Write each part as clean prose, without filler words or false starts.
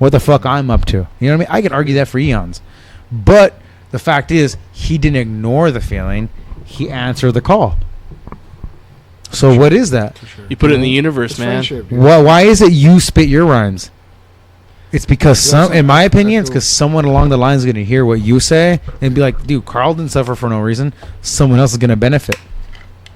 what the fuck I'm up to. You know what I mean? I could argue that for eons. But the fact is, he didn't ignore the feeling. He answered the call. So what is that? Sure. You put it in the universe, man. Why is it you spit your rhymes? It's because in my opinion, it's because someone along the line is going to hear what you say and be like, dude, Carl didn't suffer for no reason. Someone else is going to benefit.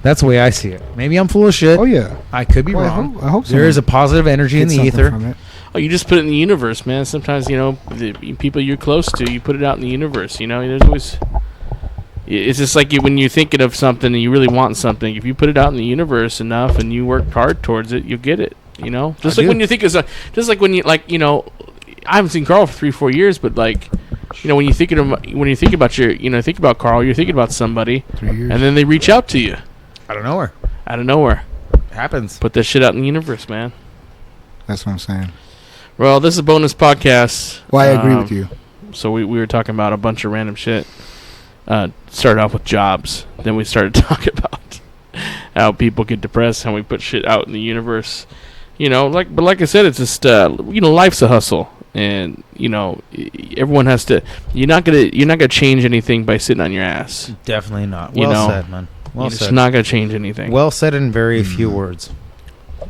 That's the way I see it. Maybe I'm full of shit. Oh, yeah. I could be wrong. I hope so. There is a positive energy in the ether. Oh, you just put it in the universe, man. Sometimes, the people you're close to, you put it out in the universe. There's always... It's just like when you're thinking of something and you really want something. If you put it out in the universe enough and you work hard towards it, you'll get it. Just like when you think of, just like when you I haven't seen Carl for 3-4 years, but when you think about Carl, you're thinking about somebody, 3 years. and then they reach out to you Out of nowhere. It happens. Put that shit out in the universe, man. That's what I'm saying. Well, this is a bonus podcast. Well, I agree with you. So we were talking about a bunch of random shit. Started off with jobs. Then we started talking about how people get depressed, how we put shit out in the universe. But like I said, it's just life's a hustle, and everyone has to. You're not gonna change anything by sitting on your ass. Definitely not. Well said, man. Well said. It's not gonna change anything. Well said in very few words.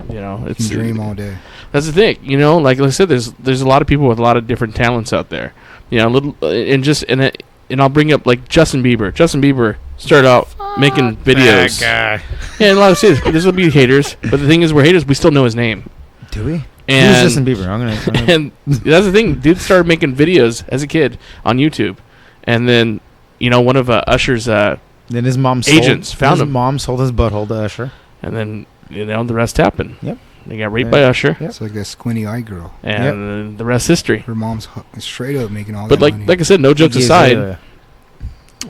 It's dream all day. That's the thing. Like I said, there's a lot of people with a lot of different talents out there. And I'll bring up like Justin Bieber. Justin Bieber started out making videos. That guy. Yeah, and a lot of shit. This will be haters, but the thing is, we're haters. We still know his name. Do we? And who's Justin Bieber? I'm gonna and that's the thing. Dude started making videos as a kid on YouTube, and then one of Usher's then his mom agents found him. His mom sold his butthole to Usher, and then the rest happened. Yep. They got raped by Usher. It's like that squinty eye girl. And the rest history. Her mom's straight up making all that money. But like I said, no jokes aside, a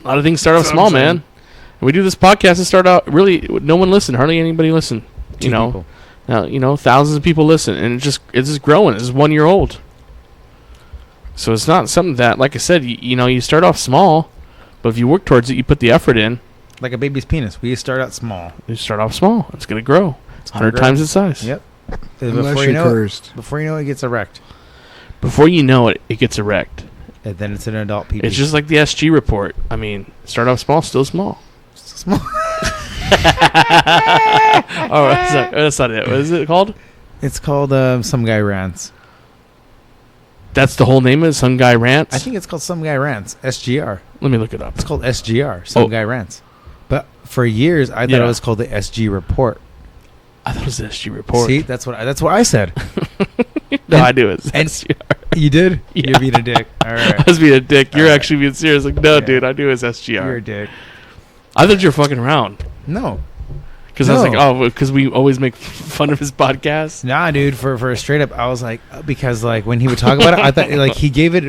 lot of things start off small, man. And we do this podcast and start out really no one listened, hardly anybody listened. Now thousands of people listen, and it's just growing. It's 1 year old. So it's not something that, like I said, you start off small, but if you work towards it, you put the effort in. Like a baby's penis, we start out small. You start off small. It's gonna grow. 100 times its size. Yep. Before you know it gets erect. Before you know it, it gets erect. And then it's an adult pee-pee. It's just like the SG report. I mean, start off small, still small. Still small. Oh, that's not it. What is it called? It's called Some Guy Rants. That's the whole name of it? Some Guy Rants? I think it's called Some Guy Rants. SGR. Let me look it up. It's called SGR. Some Guy Rants. But for years, I thought it was called the SG Report. I thought it was the SG Report. See, that's what I said. No, I knew it was SGR. You did? Yeah. You're being a dick. All right. I was being a dick. You're actually being serious. Like, no, dude, I knew it was SGR. You're a dick. I thought you were fucking around. No. Because I was like, because we always make fun of his podcast. Nah, dude, for a straight up, I was like, because like when he would talk about it, I thought like he gave it.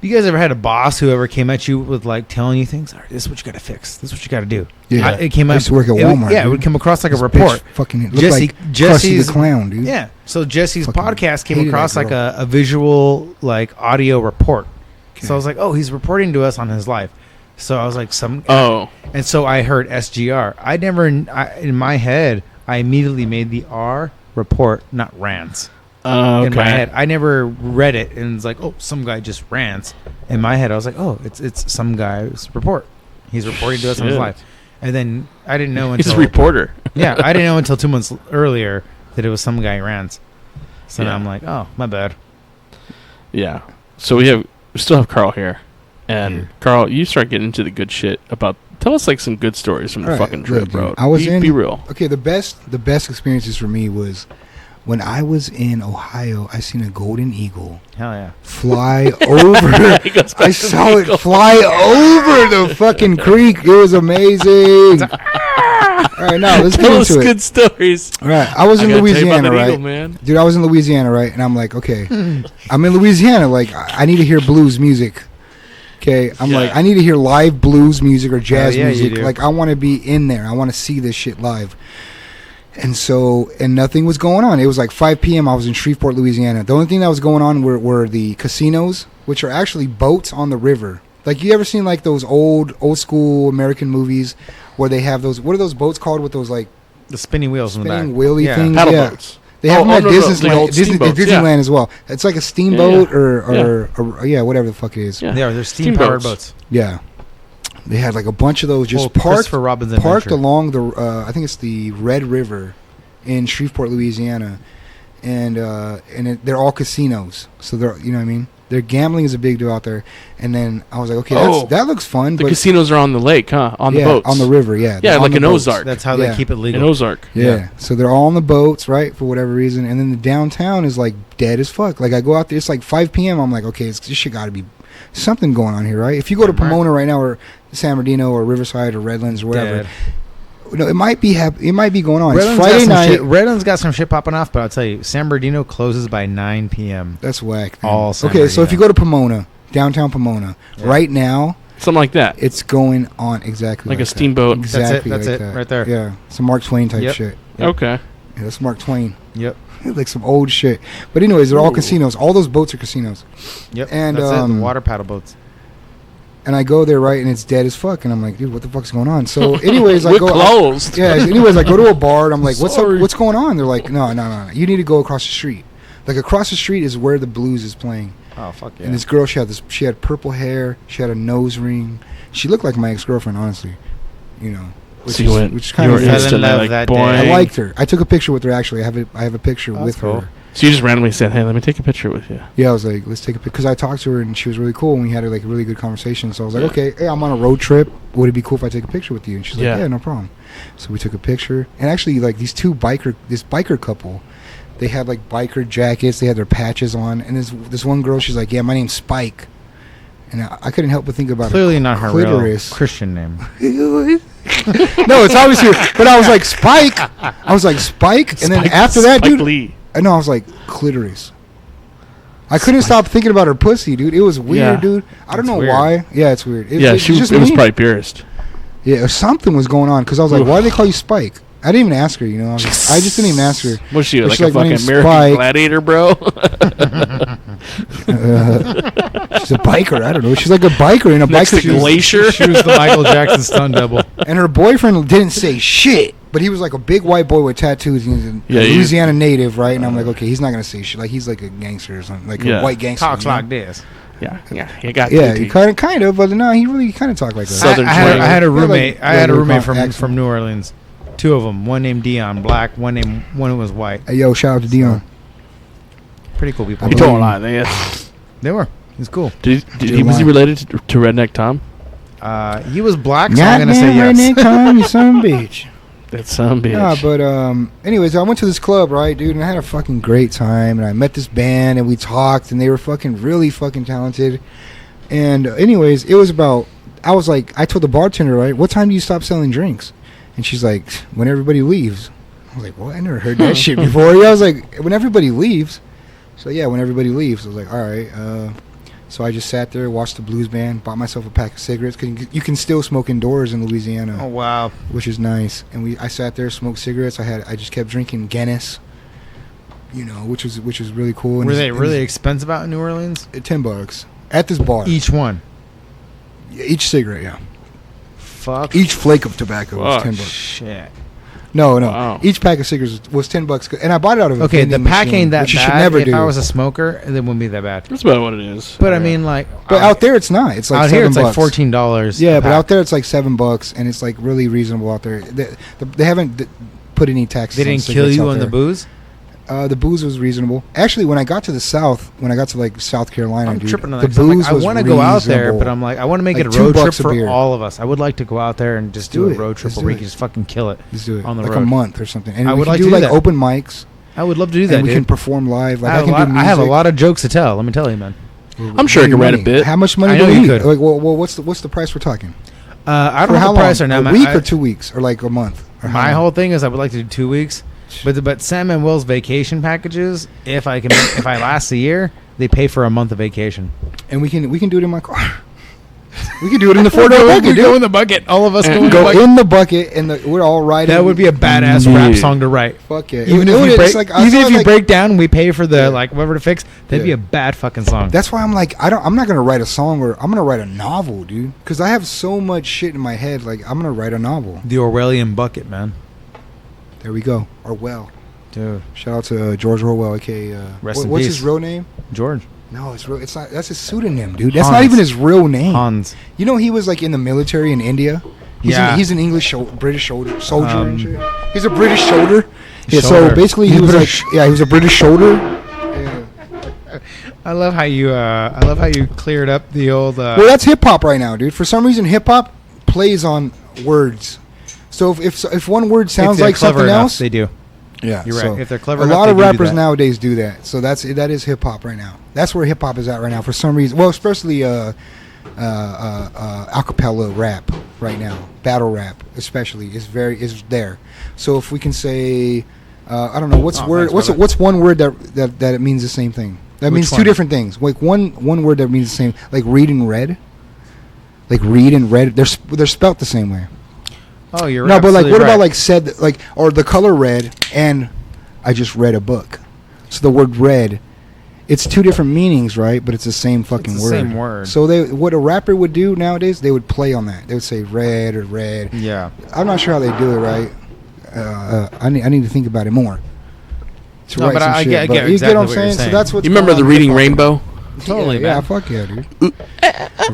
You guys ever had a boss who ever came at you with like telling you things? All right, this is what you got to fix. This is what you got to do. Yeah, it came I out. used to work at Walmart. It would come across like a report. Fucking Jesse's the clown, dude. Yeah. So Jesse's Fucking podcast came across like a visual like audio report. Okay. So I was like, oh, he's reporting to us on his life. So I was like, and so I heard SGR. In my head, I immediately made the R report, not rants. Okay. In my head, I never read it, and it's like, oh, some guy just rants. In my head, I was like, oh, it's some guy's report. He's reporting to us on his life. And then I didn't know until... He's a reporter. Yeah, I didn't know until 2 months earlier that it was some guy rants. So now I'm like, oh, my bad. Yeah. So we still have Carl here. And Carl, you start getting into the good shit about... Tell us like some good stories from the fucking trip, bro. Be real. Okay, the best experiences for me was... When I was in Ohio, I seen a golden eagle. Hell yeah. Fly over. I saw it fly over the fucking creek. It was amazing. All right, now let's get into it. Good stories. All right, I was in Louisiana, right? Eagle, man. Dude, I was in Louisiana, right? And I'm like, okay, I'm in Louisiana. Like, I need to hear blues music. Okay, I'm like, I need to hear live blues music or jazz music. Like, I want to be in there. I want to see this shit live. And nothing was going on. It was like 5 p.m. I was in Shreveport, Louisiana. The only thing that was going on were the casinos, which are actually boats on the river. Like, you ever seen like those old school American movies where they have those, what are those boats called with those like the spinning wheels in the back? Wheelie things? Paddle boats. They have them at Disneyland, Disneyland as well. It's like a steamboat or whatever the fuck it is. Yeah. They're steam-powered boats. Yeah. They had like a bunch of those just parked along the, I think it's the Red River in Shreveport, Louisiana. And they're all casinos. So they're, you know what I mean? Their gambling is a big deal out there. And then I was like, okay, that looks fun. The casinos are on the lake, huh? On the boats. On the river, yeah. Yeah, like in Ozark. That's how they keep it legal. In Ozark. Yeah. So they're all on the boats, right, for whatever reason. And then the downtown is like dead as fuck. Like I go out there, it's like 5 p.m. I'm like, okay, this shit got to be something going on here, right? If you go to Pomona right now or San Bernardino or Riverside or Redlands or whatever. Dead. No, it might be going on. Redlands it's Friday night. Redlands got some shit popping off, but I'll tell you, San Bernardino closes by 9 p.m. That's whack. Man. All San okay, Bernardino. so if you go to Pomona, downtown Pomona, right now, something like that, it's going on exactly like a steamboat. Exactly, that's it, right there. Yeah, some Mark Twain type shit. Yep. Okay, yeah, that's Mark Twain. Yep, like some old shit. But anyways, they're all casinos. All those boats are casinos. Yep, and that's it, the water paddle boats. And I go there, right, and it's dead as fuck. And I'm like, dude, what the fuck's going on? So, anyways, I go. Closed. Anyways, I go to a bar, and I'm like, what's up? What's going on? They're like, no. You need to go across the street. Like, across the street is where the blues is playing. Oh, fuck yeah. And this girl, she had purple hair. She had a nose ring. She looked like my ex-girlfriend, honestly. You know. Which is kind of instantly like, boy. I liked her. I took a picture with her, actually. I have a picture with her. So you just randomly said, hey, let me take a picture with you. Yeah, I was like, let's take a picture. Because I talked to her, and she was really cool, and we had like a really good conversation. So I was like, okay, hey, I'm on a road trip. Would it be cool if I take a picture with you? And she's like, yeah, no problem. So we took a picture. And actually, like, this biker couple, they had, like, biker jackets. They had their patches on. And this one girl, she's like, yeah, my name's Spike. And I couldn't help but think about clearly not her clitoris. Real Christian name. No, it's obviously. But I was like, Spike. And then after that, dude. Lee. No, I was like, clitoris. I couldn't stop thinking about her pussy, dude. It was weird, dude. I don't know why. Yeah, it's weird. It was probably pierced. Yeah, something was going on because I was like, why do they call you Spike? I didn't even ask her, you know. I just didn't even ask her. Was she like a fucking American Gladiator, bro? She's a biker. I don't know. She's like a biker in a biker. Glacier. She was the Michael Jackson stunt double. And her boyfriend didn't say shit, but he was like a big white boy with tattoos. He's a Louisiana native, right? And I'm like, okay, he's not gonna say shit. Like he's like a gangster or something, like a white gangster. Talks like this. Yeah. He got. He kind of, but no, he really kind of talked like that. Southern. I had a roommate. I had a roommate from New Orleans. 2 of them. One named Dion, black. One who was white. Hey, yo, shout out to Dion. Pretty cool people. You told a lot. They were. He's cool. Was he related to Redneck Tom? He was black, so I'm gonna say yes. Redneck Tom, you son of a bitch. That son of a bitch. Yeah, but anyways, I went to this club, right, dude, and I had a fucking great time, and I met this band, and we talked, and they were really fucking talented. And anyways, it was about. I was like, I told the bartender, right, what time do you stop selling drinks? And she's like, when everybody leaves. I was like, what? I never heard that shit before. Yeah, I was like, when everybody leaves. So yeah, when everybody leaves. I was like, all right. So I just sat there, watched the blues band, bought myself a pack of cigarettes. Cause you can still smoke indoors in Louisiana. Oh wow, which is nice. And I sat there, smoked cigarettes. I just kept drinking Guinness. You know, which was really cool. Were they really expensive out in New Orleans? $10 at this bar. Each one. Each cigarette, yeah. Fuck. Each flake of tobacco was $10. Shit. No. Wow. Each pack of cigarettes was $10, and I bought it out of a vending the pack machine, ain't that which bad. You should never if do. I was a smoker, it wouldn't be that bad. That's about what it is. But I mean, like, but out there it's not. It's like out $7. Here it's like $14. Yeah, but out there it's like $7, and it's like really reasonable out there. They haven't put any taxes. They didn't kill you on the booze. The booze was reasonable. Actually, when I got to the South, like South Carolina, I'm dude, tripping on the that. booze I want to go out there, but I'm like, I want to make like it a road trip for beer. all of us. I would like to go out there and just do a road trip where we can just fucking kill it. Let's do it on the like road. A month or something. And I we would can like do to do like that. open mics. I would love to do that. And we can perform live. Like I have a lot of jokes to tell. Let me tell you, man. I'm sure I can write a bit. How much money I do know we you need? could. Like, well, what's the price we're talking? I don't know the price right now. A week or 2 weeks or like a month. My whole thing is I would like to do 2 weeks. But Sam and Will's vacation packages, if I last a year, they pay for a month of vacation. And we can do it in my car. We can do it in the 4-door bucket. Go in the bucket. All of us go in the bucket, and we're all riding. That would be a badass rap song to write. Fuck yeah! Even if you break down, we pay for the whatever to fix. That'd be a bad fucking song. That's why I'm like, I'm not gonna write a song, or I'm gonna write a novel, dude. Because I have so much shit in my head. Like I'm gonna write a novel. The Orwellian bucket, man. There we go. Orwell. Dude. Shout out to George Orwell, aka what's his real name? George. No, it's real. It's not. That's his pseudonym, dude. That's not even his real name. Hans. You know, he was like in the military in India. He's an English British soldier. And shit. He's a British soldier. Yeah. So basically, he was he was a British soldier. Yeah. I love how you cleared up the old. Well, that's hip hop right now, dude. For some reason, hip hop plays on words. So if one word sounds like something enough, else, they do. Yeah, you're right. If they're clever, a lot of rappers nowadays do that. So that is hip hop right now. That's where hip hop is at right now. For some reason, well, especially acapella rap right now, battle rap especially is there. So if we can say, I don't know what's one word that it means the same thing. That means two different things. Like one word that means the same. Like read and read. Like read and read. They're spelt the same way. Oh, you're no, but like, what about like said, like, or the color red, and I just read a book. So the word read, it's two different meanings, right? But it's the same fucking word. Same word. So what a rapper would do nowadays, they would play on that. They would say red or red. Yeah. I'm not sure how they do it, right? I need to think about it more. No, but I get exactly you get what I'm saying. So that's what you remember the Reading Rainbow. Totally, man. Yeah, fuck yeah, dude.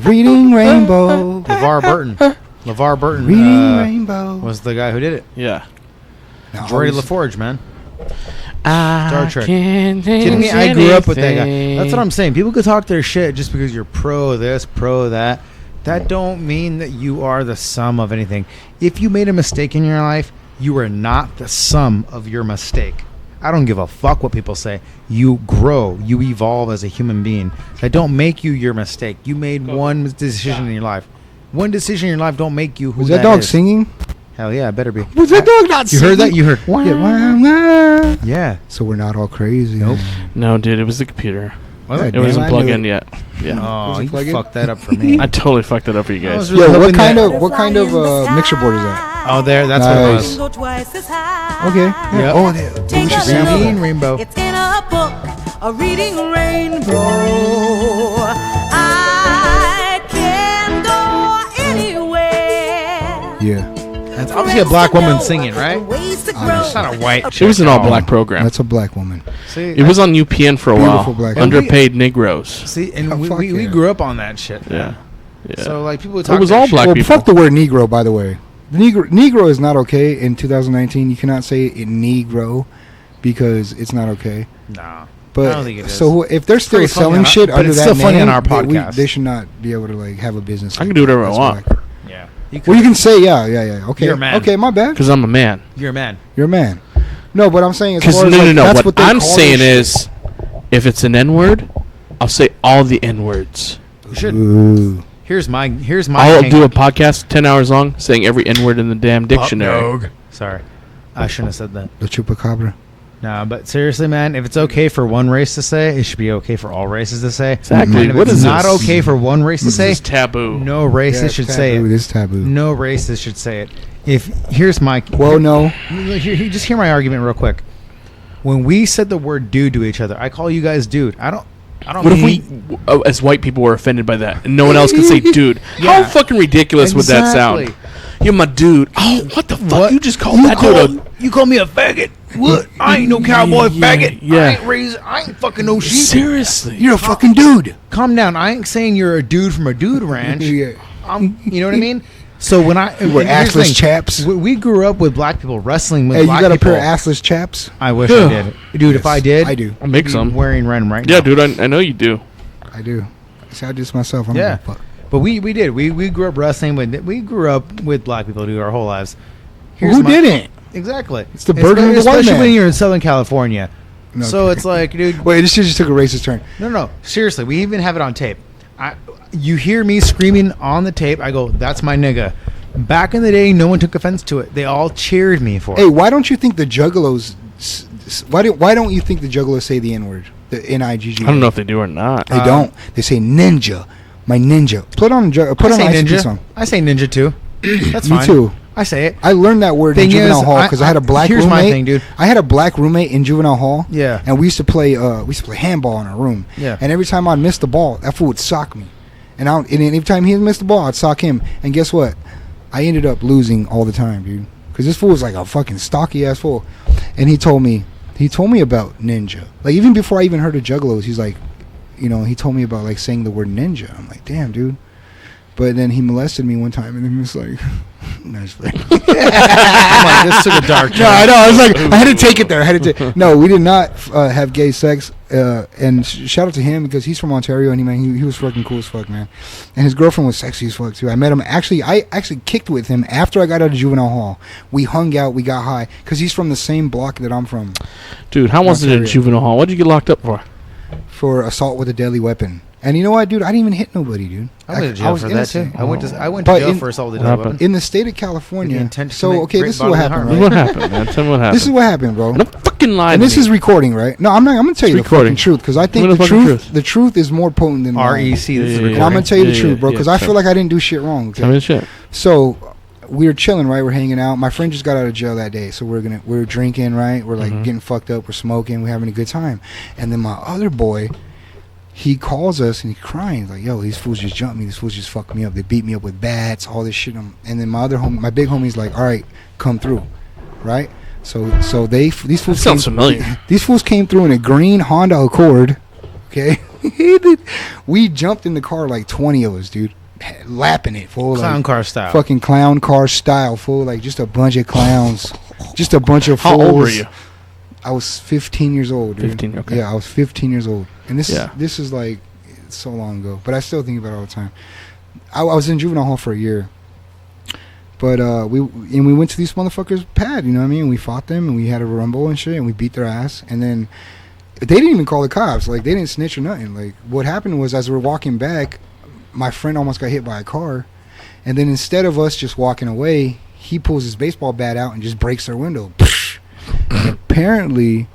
Reading Rainbow. LeVar Burton Reading Rainbow was the guy who did it. Yeah. Geordie LaForge, man. Star Trek. Kidding me? I grew up with that guy. That's what I'm saying. People could talk their shit just because you're pro this, pro that. That don't mean that you are the sum of anything. If you made a mistake in your life, you are not the sum of your mistake. I don't give a fuck what people say. You grow. You evolve as a human being. That don't make you your mistake. You made one decision in your life. One decision in your life don't make you who was that dog is. Singing? Hell yeah, it better be. Was that dog not singing? You heard that? You heard. Wah, wah. Yeah. So we're not all crazy. Nope. No, dude, it was the computer. Yeah, it wasn't plugged in yet. Yeah. Oh, you fucked that up for me. I totally fucked it up for you guys. Really what kind of mixer board is that? Oh, there. That's nice. what it was. Okay. Yeah. Yep. Oh, we should sample Reading Rainbow. It's in a book, a reading rainbow. I can go anywhere. Yeah. That's obviously a black woman singing, right? It's not a white chick. It was an all-black program. That's a black woman. See, it was on UPN for a while. Black Underpaid Negroes. See, and we grew up on that shit. Yeah. So, like, people would talk it was all black people. Fuck the word Negro, by the way. Negro is not okay in 2019. You cannot say it Negro because it's not okay. Nah. But I don't think it is. So if they're still selling shit under it's that still name, funny on our podcast. They should not be able to like have a business. I can do whatever I want. Yeah. Well, you can say yeah. Okay. You're a man. Okay, my bad. Because I'm a man. You're a man. You're a man. No, but I'm saying because no. What I'm saying is, if it's an N-word, I'll say all the N-words. You should. Ooh. Here's my. I'll do a podcast 10 hours long saying every N-word in the damn dictionary. Sorry, I shouldn't have said that. The chupacabra. No, but seriously, man, if it's okay for one race to say, it should be okay for all races to say. Exactly. What is not okay for one race to say? This is taboo. No racist should say it. This is taboo. No racist should say it. Here's my. Well, no. Just hear my argument real quick. When we said the word dude to each other, I call you guys dude. I don't. What if we, as white people, were offended by that, and no one else could say "dude"? Yeah. How fucking ridiculous would that sound? You're my dude. Oh, what the fuck? What? You just called that dude You call me a faggot? What? I ain't no cowboy faggot. Yeah. I ain't fucking no sheep. Seriously, you're a fucking dude. Calm down. I ain't saying you're a dude from a dude ranch. Yeah. You know what I mean? So when we're assless chaps. We grew up with black people wrestling with. Hey, black you got people. a pair of assless chaps? I wish I did, dude. Yes, if I did, I do. I'll make some. Wearing them right now. Yeah, dude. I know you do. I do. See, I do this myself. I'm yeah. But we did. We grew up wrestling with. We grew up with black people, dude, our whole lives. Who didn't? Exactly. It's the burden of the white man. Especially when you're in Southern California. No, so it's like, dude. Wait, this shit just took a racist turn. No. Seriously, we even have it on tape. You hear me screaming on the tape. I go, "That's my nigga." Back in the day, no one took offense to it. They all cheered me for it. Hey, why don't you think the Juggalos? Why don't you think the Juggalos say the N-word? The N-I-G-G. I don't know if they do or not. They don't. They say ninja. My ninja. Put on ICP song. I say ninja too. That's fine. Me too. I say it. I learned that word in juvenile hall because I had a black roommate. Here's my thing, dude. I had a black roommate in juvenile hall. Yeah. And we used to play handball in our room. Yeah. And every time I'd miss the ball, that fool would sock me. And every time he missed the ball, I'd sock him. And guess what? I ended up losing all the time, dude. Because this fool was like a fucking stocky ass fool. And he told me, he told me about ninja. Like, even before I even heard of Juggalos, he's like, you know, he told me about, like, saying the word ninja. I'm like, damn, dude. But then he molested me one time, and then he was like, nice play. I'm like, this took a dark turn. No, I know. I was like, I had to take it there. No, we did not have gay sex. And shout out to him, because he's from Ontario, and he was fucking cool as fuck, man. And his girlfriend was sexy as fuck too. I met him. I actually kicked with him after I got out of juvenile hall. We hung out. We got high because he's from the same block that I'm from. Dude, how was it in juvenile hall? What did you get locked up for? For assault with a deadly weapon. And you know what, dude? I didn't even hit nobody, dude. I went to jail for that too. I went to jail for assault with a deadly weapon. In the state of California. So okay, this is what happened, right? What happened, man? Tell me what happened. This is what happened, bro. Don't fucking lie. And this is recording, right? No, I'm not. I'm gonna tell you the fucking truth, because I think the truth is more potent than REC. This is recording. And I'm gonna tell you the truth, bro, because I feel like I didn't do shit wrong. Okay? Tell me the shit. So we were chilling, right? We're hanging out. My friend just got out of jail that day, so we're drinking, right? We're like getting fucked up. We're smoking. We're having a good time. And then my other boy, he calls us and he's crying. He's like, yo, these fools just jumped me. These fools just fucked me up. They beat me up with bats, all this shit. And then my big homie's like, all right, come through, right? So these fools sounds familiar. These fools came through in a green Honda Accord. Okay, we jumped in the car, like 20 of us, dude, lapping it, fool. Clown car style. Fucking clown car style, fool. Like just a bunch of clowns, just a bunch of fools. How old were you? I was 15 years old, dude. 15, okay. Yeah, I was 15 years old. And this is like so long ago, but I still think about it all the time. I was in juvenile hall for a year. But we went to these motherfuckers' pad, you know what I mean? We fought them, and we had a rumble and shit, and we beat their ass. And then they didn't even call the cops. Like, they didn't snitch or nothing. Like, what happened was, as we were walking back, my friend almost got hit by a car. And then instead of us just walking away, he pulls his baseball bat out and just breaks their window. And apparently,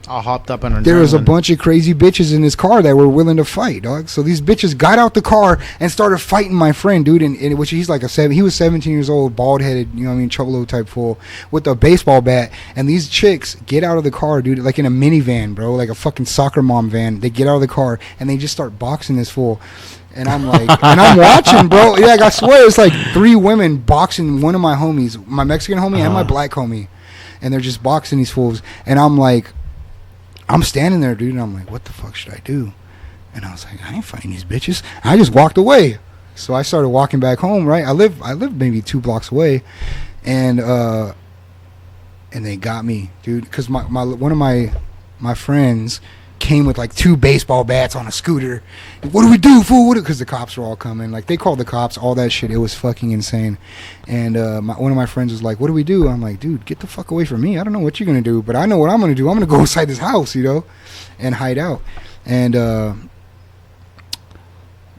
all hopped up on there was a bunch of crazy bitches in his car that were willing to fight, dog. So these bitches got out the car and started fighting my friend, dude. And which he's like he was 17 years old, bald headed, you know what I mean, cholo type fool, with a baseball bat. And these chicks get out of the car, dude, like in a minivan, bro, like a fucking soccer mom van. They get out of the car and they just start boxing this fool. And I'm like, and I'm watching, bro. Yeah, like, I swear it's like 3 women boxing one of my homies, my Mexican homie and my black homie. And they're just boxing these fools. And I'm like, I'm standing there, dude, and I'm like, what the fuck should I do? And I was like, I ain't fighting these bitches. And I just walked away. So I started walking back home, right? I live maybe 2 blocks away. And they got me, dude, because one of my friends came with like 2 baseball bats on a scooter. What do we do, fool? Because the cops were all coming. Like, they called the cops, all that shit. It was fucking insane. And one of my friends was like, what do we do? I'm like, dude, get the fuck away from me. I don't know what you're going to do, but I know what I'm going to do. I'm going to go inside this house, you know, and hide out. And,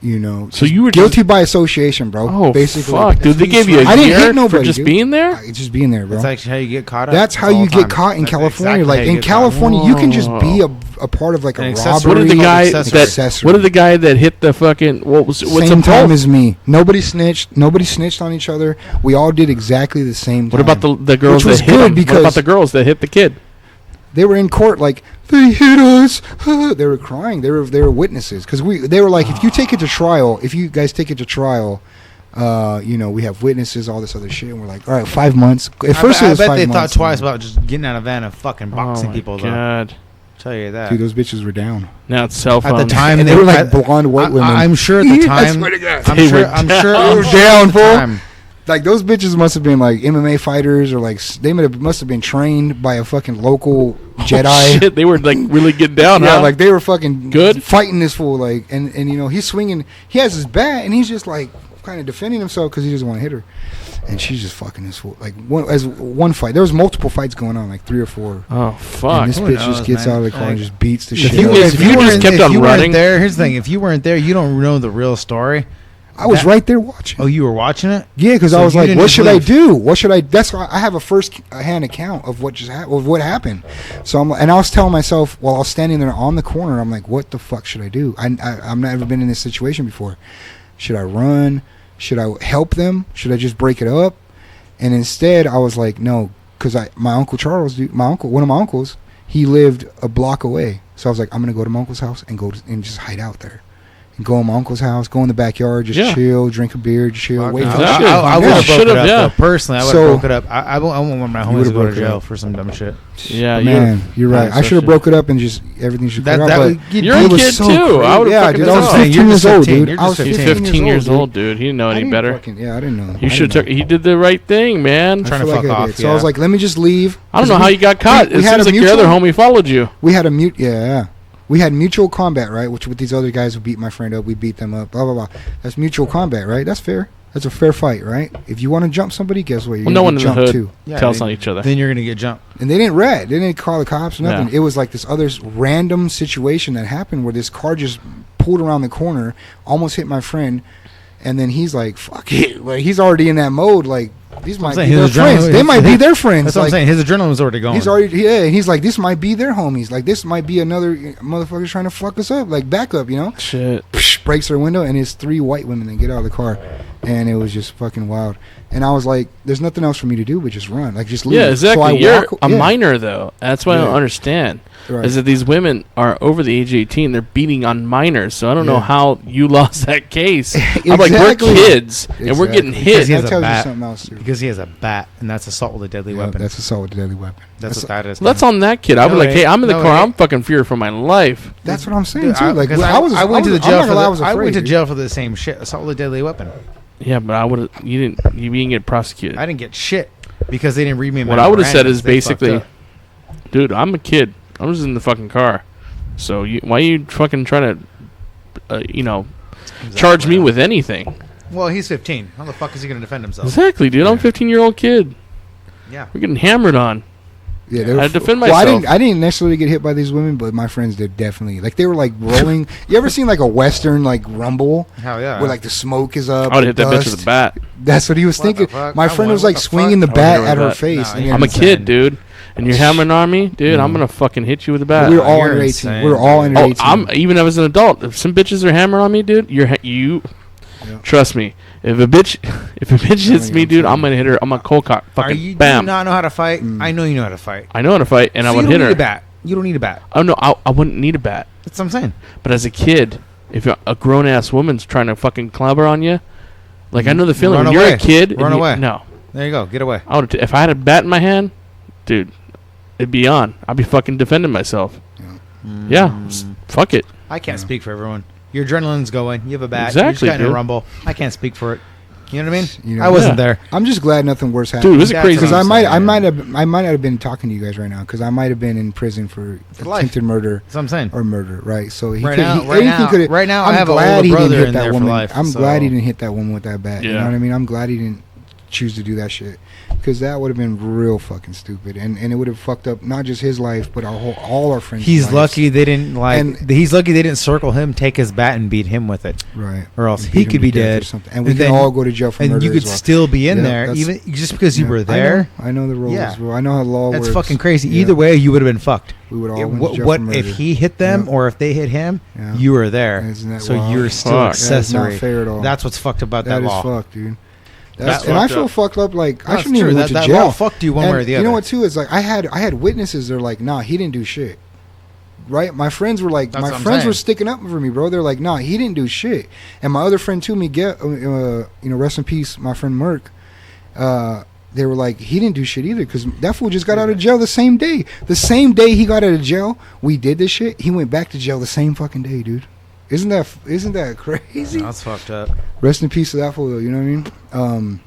you know, so you were guilty by association, bro. Oh, basically. Fuck, dude, they gave you a I didn't hit nobody for just being there? Just being there, bro. That's actually how you get caught up. That's how you get caught in California. Like, in California, you can just be a part of like a robbery. What did the guy that hit the fucking same time as me? Nobody snitched. Nobody snitched on each other. We all did exactly the same time. What about the girls that hit him? What about the girls that hit the kid? They were in court like, they hit us. They were crying. They were witnesses, because they were like, if you take it to trial, if you guys take it to trial, you know, we have witnesses, all this other shit, and we're like, all right, 5 months. At first, I bet they thought twice about just getting out of van and fucking boxing people. God. Tell you that, dude, those bitches were down. Now it's cell phone. At the time, and they were like blonde white women. I'm sure at the time. I swear to God. I'm sure they were down, fool. Like, those bitches must have been like MMA fighters, or like they must have been trained by a fucking local Jedi. Oh, shit, they were like really getting down. Yeah, huh? like they were fucking good fighting this fool. Like, and you know, he's swinging. He has his bat, and he's just like kind of defending himself because he doesn't want to hit her. And she's just fucking this fool. Like, one fight. There was multiple fights going on, like 3 or 4. Oh fuck! And this bitch just gets out of the car and just beats the shit. If you just kept on running, here's the thing: if you weren't there, you don't know the real story. I was right there watching. Oh, you were watching it? Yeah, because I was like, what should I do? What should I... That's why I have a first-hand account of what just of what happened. So I was telling myself, while I was standing there on the corner, I'm like, what the fuck should I do? I've never been in this situation before. Should I run? Should I help them? Should I just break it up? And instead, I was like, no, because my Uncle Charles, one of my uncles, he lived a block away. So I was like, I'm going to go to my uncle's house and and just hide out there. go to my uncle's house, go in the backyard, just chill, drink a beer, chill, wait for the shit. I would have broke it up. Though. Personally, I would have broke it up. I want my homies to go to jail for some dumb shit. Yeah, man, you're right. I should have broke it up and just everything should clear out. You're a kid too. I would have. I was 15 years old, dude. I was 15 years old, dude. He didn't know any better. Yeah, I didn't know. You should. He did the right thing, man. Trying to fuck off. So I was like, let me just leave. I don't know how you got caught. It seems like your other homie followed you. We had a we had mutual combat, right? Which with these other guys who beat my friend up, we beat them up. Blah blah blah. That's mutual combat, right? That's fair. That's a fair fight, right? If you want to jump somebody, guess what? You're no one in jump the hood too. tells on each other. Then you're gonna get jumped. And they didn't rat. They didn't call the cops. Nothing. Yeah. It was like this other random situation that happened where this car just pulled around the corner, almost hit my friend, and then he's like, "Fuck it!" Like he's already in that mode. Like these might be their friends. They might be their friends. That's what I'm saying. His adrenaline was already going. He's already He's like, this might be their homies. Like this might be another motherfucker trying to fuck us up. Like back up, you know? Shit. Breaks their window, and it's 3 white women that get out of the car, and it was just fucking wild. And I was like, there's nothing else for me to do but just run. Like just leave. Yeah, exactly. So you're a minor though. That's what I don't understand. Right. Is that these women are over the age of 18? They're beating on minors. So I don't know how you lost that case. Exactly. I'm like, we're kids and we're getting hit. That tells you something else too. Because he has a bat, and that's assault with a deadly weapon. That's assault with a deadly weapon. That's what that is. That's on that kid. I was like, hey, I'm in the car. I'm fucking feared for my life. That's what I'm saying too. Like I went to the jail for I went to jail for the same shit. Assault with a deadly weapon. Yeah, but I would. You didn't get prosecuted. I didn't get shit because they didn't read me. What I would have said is basically, dude, I'm a kid. I'm just in the fucking car. So why are you fucking trying to, charge me with anything? Well, he's 15. How the fuck is he going to defend himself? Exactly, dude. I'm a 15-year-old kid. Yeah. We're getting hammered on. Yeah, I had to defend myself. Well, I didn't necessarily get hit by these women, but my friends did definitely. Like they were like rolling. You ever seen like a Western like rumble? Hell yeah. Where like the smoke is up. I would hit that bitch with a bat. That's what he was thinking. My friend was like swinging the bat at her face. I'm a kid, dude. And you're hammering on me, dude. I'm gonna fucking hit you with a bat. We were all under 18. We were all under 18. Even as an adult, if some bitches are hammering on me, dude, trust me. If a bitch hits me, dude, I'm gonna hit her. I'm gonna cold cock. Fucking bam. Do you not know how to fight? I know you know how to fight. I know how to fight, and I would hit her. You don't need a bat. You don't need a bat. Oh no, I wouldn't need a bat. That's what I'm saying. But as a kid, if a grown ass woman's trying to fucking clobber on you, like I know the feeling. When you're a kid, run away. No. There you go. Get away. If I had a bat in my hand, dude, it'd be on. I'd be fucking defending myself. Yeah. Fuck it. I can't speak for everyone. Your adrenaline's going. You have a bat. Exactly, you're just getting a rumble. I can't speak for it. You know what I mean? I wasn't there. I'm just glad nothing worse happened. Dude, it was crazy. Because I might have been talking to you guys right now because I might have been in prison for attempted murder. That's what I'm saying. Or murder, right? So right now, I have a older brother in there for life. I'm glad he didn't hit that woman with that bat. Yeah. You know what I mean? I'm glad he didn't choose to do that shit. Because that would have been real fucking stupid, and it would have fucked up not just his life, but all our friends. He's lucky they didn't he's lucky they didn't circle him, take his bat, and beat him with it. Right. Or else he could be dead. Or something. And we can all go to jail for murder. And you could still be in there, even just because you were there. I know the rules. Yeah. Well, I know how the law works. That's fucking crazy. Yeah. Either way, you would have been fucked. We would all went to jail what for murder. if he hit them or if they hit him? Yeah. You were there, so you're still accessory. That's not fair at all. That's what's fucked about that law. That is fucked, dude. And I feel fucked up. Like I shouldn't even went to jail. That law fucked you one way or the other. You know what? Too is like I had witnesses. They're like, nah, he didn't do shit. Right? My friends were like, were sticking up for me, bro. They're like, nah, he didn't do shit. And my other friend too, Miguel, rest in peace, my friend Merk. They were like, he didn't do shit either because that fool just got out of jail the same day. The same day he got out of jail, we did this shit. He went back to jail the same fucking day, dude. Isn't that crazy? That's fucked up. Rest in peace to that fool, though. You know what I mean?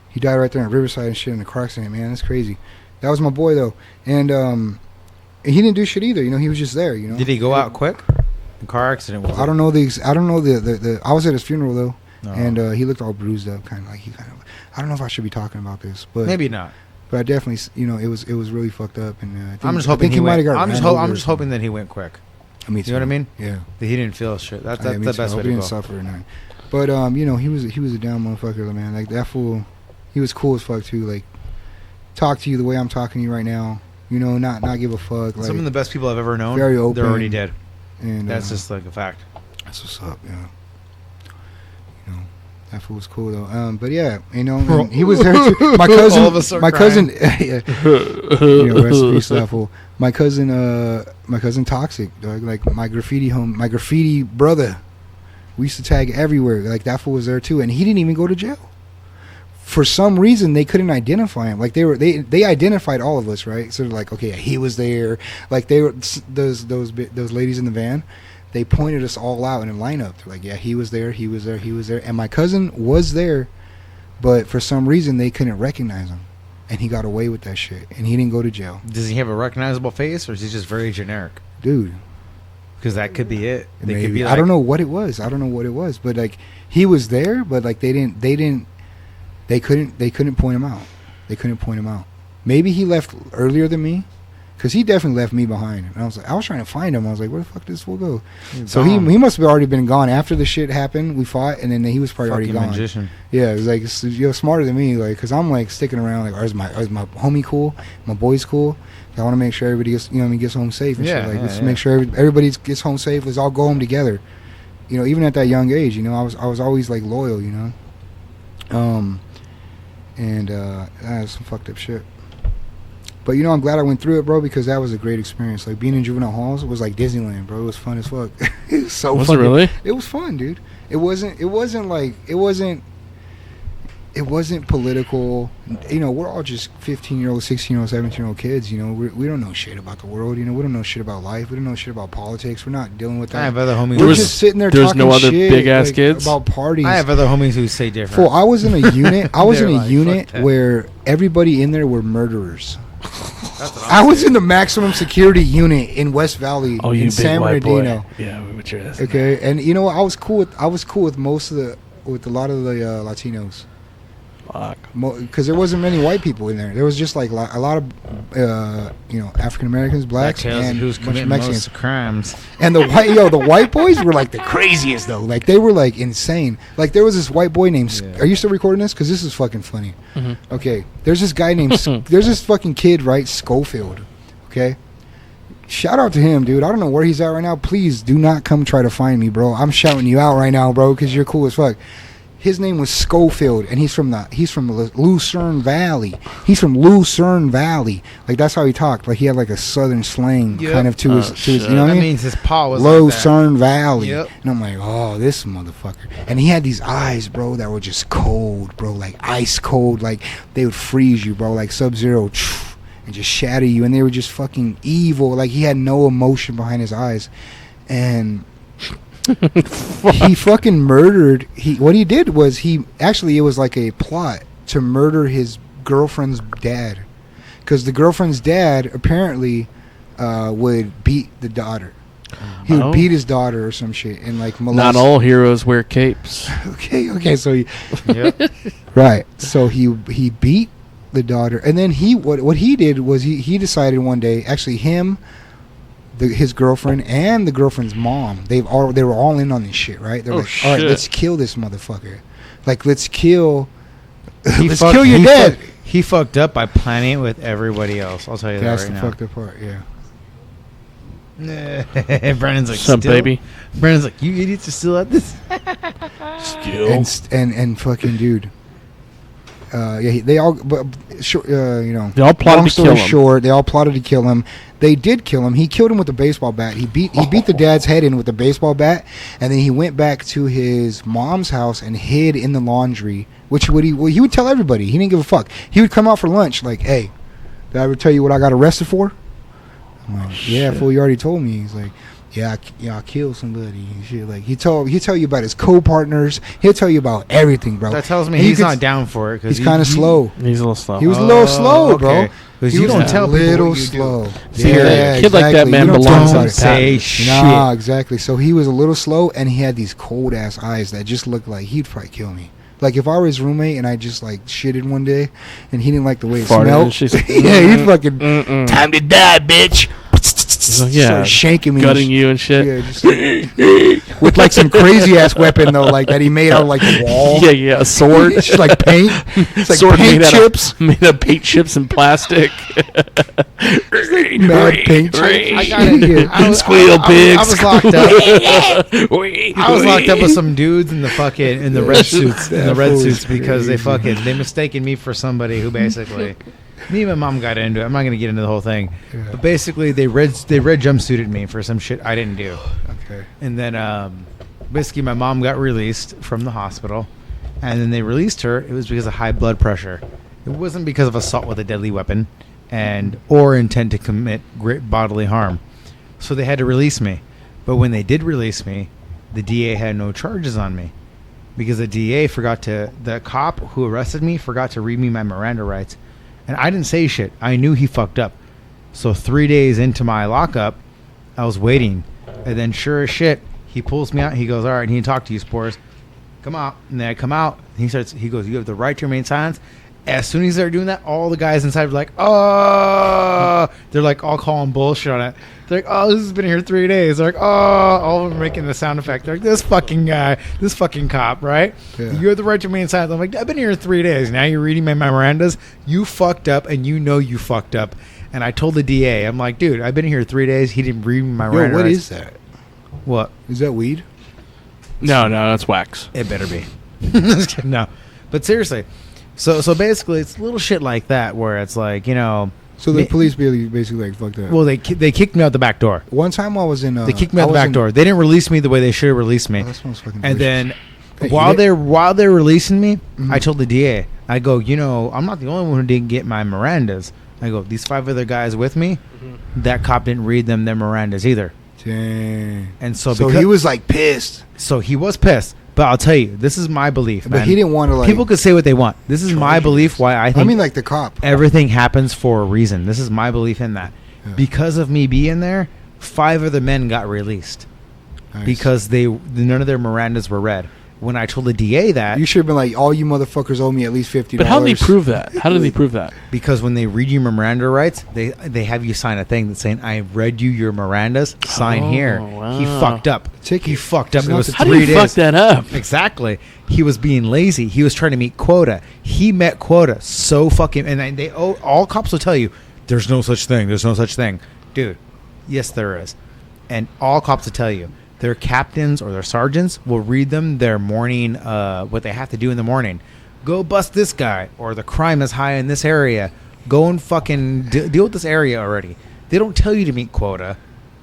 He died right there in Riverside and shit in a car accident, man. That's crazy. That was my boy, though. And he didn't do shit either. You know, he was just there. You know. Did he go out quick? The car accident was. I don't know the. I was at his funeral though, and he looked all bruised up, kind of like I don't know if I should be talking about this, but maybe not. But I definitely, it was really fucked up, and I'm just hoping he might have got. I'm just hoping that he went quick. You know what I mean? Yeah. That he didn't feel shit. That's the best way to go. He didn't suffer or nothing. But he was a down motherfucker, man. Like that fool, he was cool as fuck too. Like talk to you the way I'm talking to you right now. Not give a fuck. Like, some of the best people I've ever known. Very open. They're already dead. And that's just like a fact. That's what's up. Yeah. That fool was cool though. But yeah, he was there too. My cousin, all of us are crying. Rest in peace to that fool. My cousin Toxic, dog, like my graffiti brother, We used to tag everywhere. Like that fool was there too, and he didn't even go to jail. For some reason, they couldn't identify him. Like they identified all of us, right? So they're like, okay, he was there. Like they were those ladies in the van. They pointed us all out in a lineup. They're like, yeah, he was there, he was there, he was there, and my cousin was there, but for some reason they couldn't recognize him, and he got away with that shit, and he didn't go to jail. Does he have a recognizable face, or is he just very generic? Dude. Because that could be it. They Maybe. could be like, I don't know what it was. But like he was there, but like they couldn't point him out. They couldn't point him out. Maybe he left earlier than me, because he definitely left me behind. And I was trying to find him. I was like, where the fuck did this fool go? So he must have already been gone after the shit happened. We fought, and then he was probably already gone. Magician. Yeah, it was like, you're smarter than me, like, because I'm like sticking around. Like, is my homie cool? My boys cool? I want to make sure everybody gets, gets home safe and shit. Like, let's make sure everybody gets home safe. Let's all go home together. Even at that young age, I was always like loyal, and that was some fucked up shit. But I'm glad I went through it, bro, because that was a great experience. Like being in juvenile halls was like Disneyland, bro. It was fun as fuck. It was so fun. Was it really? It was fun, dude. It wasn't political. We're all just 15-year-old, 16-year-old, 17-year-old kids. We don't know shit about the world. We don't know shit about life. We don't know shit about politics. We're not dealing with that. I have other homies. We're just sitting there talking no other shit, big ass kids about parties. I have other homies who say different. Well, I was in a unit. Like, where everybody in there were murderers. I was in the maximum security unit in West Valley in San Bernardino. Yeah, with your ass. Okay, and I was cool with a lot of the Latinos. Fuck. Because there wasn't many white people in there. There was just like a lot of African Americans, blacks, and who's a bunch of committing Mexicans. most crimes. And the white boys were like the craziest though. Like they were like insane. Like there was this white boy named. Yeah. Are you still recording this? Because this is fucking funny. Mm-hmm. Okay, there's this guy named. There's this fucking kid, right? Schofield. Okay. Shout out to him, dude. I don't know where he's at right now. Please do not come try to find me, bro. I'm shouting you out right now, bro, because you're cool as fuck. His name was Schofield, and he's from Lucerne Valley. He's from Lucerne Valley. Like that's how he talked. Like he had like a southern slang kind of to his. You know what I mean? That means his paw was Lucerne like Valley. Yep. And I'm like, oh, this motherfucker. And he had these eyes, bro, that were just cold, bro, like ice cold. Like they would freeze you, bro, like Sub-Zero, and just shatter you. And they were just fucking evil. Like he had no emotion behind his eyes, and. He fucking murdered. What he did was it was like a plot to murder his girlfriend's dad, because the girlfriend's dad apparently would beat the daughter. He would beat his daughter or some shit and like molest. Not all heroes wear capes. Okay. So right. So he beat the daughter, and then what he did was he decided one day, actually him. His girlfriend and the girlfriend's mom, they were all in on this shit, right? They're like, all right, let's kill this motherfucker. Like, let's kill your dad. He fucked up by planning it with everybody else. I'll tell you That's that right now. That's the fucked up part, yeah. Brandon's like, what's up, baby? Brandon's like, you idiots are still at this. Skill. And fucking dude. They all, they all plotted to kill him. Short, they all plotted to kill him. They did kill him. He killed him with a baseball bat. He beat the dad's head in with a baseball bat, and then he went back to his mom's house and hid in the laundry. Which he would tell everybody. He didn't give a fuck. He would come out for lunch like, "Hey, did I ever tell you what I got arrested for?" I'm like, "Yeah, fool, you already told me." He's like, I killed somebody and shit. Like he'll tell you about his co-partners. He'll tell you about everything, bro. That tells me he's not down for it because he's kind of slow. He's a little slow. He was a little slow, bro. Because you don't tell people little what you slow. do. See, a kid like that, man, belongs on say shit. Nah, exactly. So he was a little slow, and he had these cold ass eyes that just looked like he'd probably kill me. Like if I were his roommate and I just like shitted one day, and he didn't like the way it smelled, yeah, he'd fucking time to die, bitch. Started shanking me, gutting you and shit. Yeah, just with like some crazy ass weapon though, like that he made out of like the wall. Yeah, a sword. It's just like paint. It's like sword paint chips. Made of paint chips and plastic. Mad paint chips. I got it here. Squeal pigs. I was locked up. I was locked up with some dudes in the red suits because they mistaken me for somebody who basically. Me and my mom got into it. I'm not going to get into the whole thing. Yeah. But basically, they red jumpsuited me for some shit I didn't do. Okay. And then basically my mom got released from the hospital, and then they released her. It was because of high blood pressure. It wasn't because of assault with a deadly weapon or intent to commit great bodily harm. So they had to release me. But when they did release me, the DA had no charges on me because the cop who arrested me forgot to read me my Miranda rights. And I didn't say shit. I knew he fucked up. So 3 days into my lockup, I was waiting. And then sure as shit, he pulls me out. He goes, all right, he didn't talk to you, Spores. Come out. And then I come out. And he goes, you have the right to remain silent. As soon as they're doing that, all the guys inside were like, oh, they're like all calling bullshit on it. They're like, oh, this has been here 3 days. They're like, oh, all of them are making the sound effect. They're like, this fucking guy, this fucking cop, right? Yeah. You have the right to remain silent. I'm like, I've been here 3 days. Now you're reading my Mirandas. You fucked up, and you know you fucked up. And I told the DA, I'm like, dude, I've been here 3 days. He didn't read my Miranda. What is that? What? Is that weed? No, that's wax. It better be. No. But seriously. So basically, it's little shit like that where it's like, you know. So the police basically like fucked up. Well, they kicked me out the back door. One time I was in. They kicked me out the back door. They didn't release me the way they should have released me. Oh, that smells fucking and delicious. then while they're releasing me, I told the DA, I go, you know, I'm not the only one who didn't get my Mirandas. I go, these 5 other guys with me, that cop didn't read them their Mirandas either. Dang. And so he was like pissed. So he was pissed. But I'll tell you, this is my belief, but man. He didn't want to like. People could say what they want. This is my belief. Why I think. I mean, like the cop. Everything happens for a reason. This is my belief in that. Yeah. Because of me being there, 5 other men got released because none of their Mirandas were read. When I told the DA that, you should have been like, all you motherfuckers owe me at least $50. But how do they prove that? How do they prove that? Because when they read you Miranda rights, they have you sign a thing that's saying, I read you your Mirandas, sign here. Wow. He fucked up. He fucked up. It was 3 days. How do you fuck that up? Exactly. He was being lazy. He was trying to meet quota. He met quota so fucking... And all cops will tell you, there's no such thing. There's no such thing. Dude, yes, there is. And all cops will tell you, their captains or their sergeants will read them their morning, what they have to do in the morning. Go bust this guy, or the crime is high in this area. Go and fucking deal with this area already. They don't tell you to meet quota.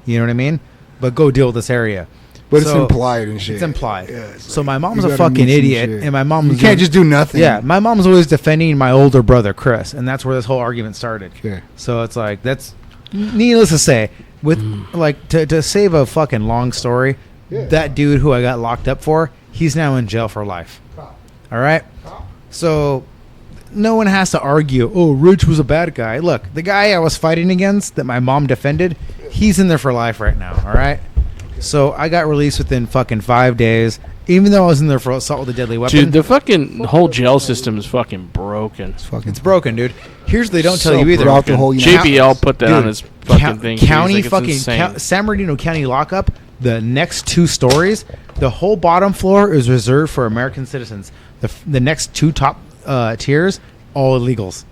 You know what I mean? But go deal with this area. But it's implied and shit. It's implied. Yeah, so like, my mom's a fucking idiot, and my mom... You can't just do nothing. Yeah, my mom's always defending my older brother, Chris, and that's where this whole argument started. Yeah. So it's like, that's... Needless to say... With like to save a fucking long story, that dude who I got locked up for, he's now in jail for life. All right, so no one has to argue. Oh, Rich was a bad guy. Look, the guy I was fighting against that my mom defended, he's in there for life right now. All right, so I got released within fucking 5 days. Even though I was in there for assault with a deadly weapon. Dude, the fucking whole jail system is fucking broken. It's broken, dude. Here's they don't tell you either. The whole JBL put that on his fucking thing. County fucking San Bernardino County lockup. The next 2 stories, the whole bottom floor is reserved for American citizens. The next 2 top tiers, all illegals.